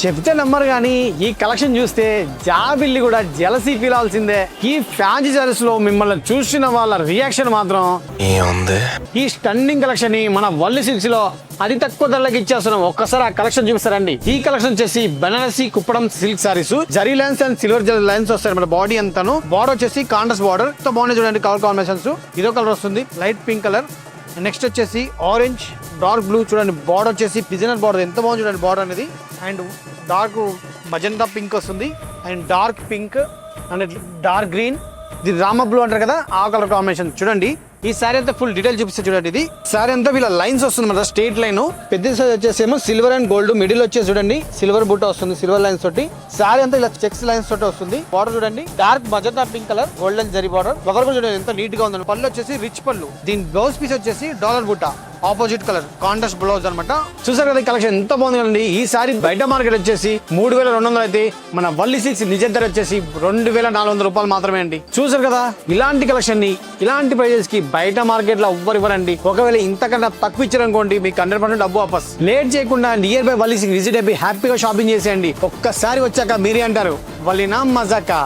చెప్తే నమ్మరు కానీ ఈ కలెక్షన్ చూస్తే జాబిల్లి కూడా జలసీ ఫీల్ అవ్వాల్సిందే. ఈ ఫ్యాన్సీ సారీస్ లో మిమ్మల్ని చూసిన వాళ్ళ రియాక్షన్ మాత్రం ఈ స్టన్నింగ్ కలెక్షన్ ని మన వల్లి సిల్క్స్ లో అతి తక్కువ ధరలకు ఇచ్చేస్తున్నాం. ఒక్కసారి ఆ కలెక్షన్ చూపిస్తారండి. ఈ కలెక్షన్ వచ్చేసి Banarasi Kuppadam silk saris, zari lines and silver zari lines వస్తాయి. మన బాడీ అంతాను బార్డర్ వచ్చేసి కాంట్రాస్ట్ బార్డర్ తో బాగున్నాయి చూడండి. కలర్ కాంబినేషన్స్ ఇదో కలర్ వస్తుంది, లైట్ పింక్ కలర్. నెక్స్ట్ వచ్చేసి ఆరెంజ్, డార్క్ బ్లూ చూడండి. బార్డర్ వచ్చేసి డిజైనర్ బార్డర్ ఎంత బాగుంది చూడండి బార్డర్ అనేది. అండ్ డార్క్ మజంతా పింక్ వస్తుంది and dark pink and dark green. ఇది రామ బ్లూ అంటారు కదా, ఆ కలర్ కాంబినేషన్ చూడండి. ఈ సారీ అంతా ఫుల్ డీటెయిల్ చూపిస్తే చూడండి. ఇది సారీ అంతా వీళ్ళ లైన్స్ వస్తుంది మన స్ట్రేట్ లైన్. పెద్ద సైజ్ వచ్చేసేమో సిల్వర్ అండ్ గోల్డ్, మిడిల్ వచ్చేసి చూడండి సిల్వర్ బుట్ట వస్తుంది, సిల్వర్ లైన్స్ తోటి. సారీ అంతా ఇలా చెక్స్ లైన్స్ తోటి వస్తుంది. బార్డర్ చూడండి dark magenta pink colour, golden zari border. Flower కూడా చూడండి ఎంత నీట్ గా ఉంది. పళ్ళు వచ్చేసి రిచ్ పళ్ళు. దీని బ్లౌజ్ పీస్ వచ్చేసి డాలర్ బుట్ట, ఆపోజిట్ కలర్ కాంట్రాస్ట్ బ్లౌజ్ అనమాట. చూసారు కదా కలెక్షన్ ఎంత బాగుంది కదండి. ఈ సారీ బయట మార్కెట్ వచ్చేసి 3200 అయితే మన వల్లి సిల్క్స్ నిజ ధర వచ్చేసి 2400 రూపాయలు మాత్రమే అండి. చూసారు కదా ఇలాంటి కలెక్షన్ ని ఇలాంటి ప్రైజెస్ కి బయట మార్కెట్ లో ఎవ్వరు ఇవ్వరండి. ఒకవేళ ఇంతకన్నా తక్కువ ఇచ్చారనుకోండి మీకు 100% డబ్బు వాపస్. లేట్ చేయకుండా near by Valli silks visit అయిపోయి హ్యాపీగా షాపింగ్ చేసేయండి. ఒక్కసారి వచ్చాక మీరే అంటారు వల్లినా మజాకా.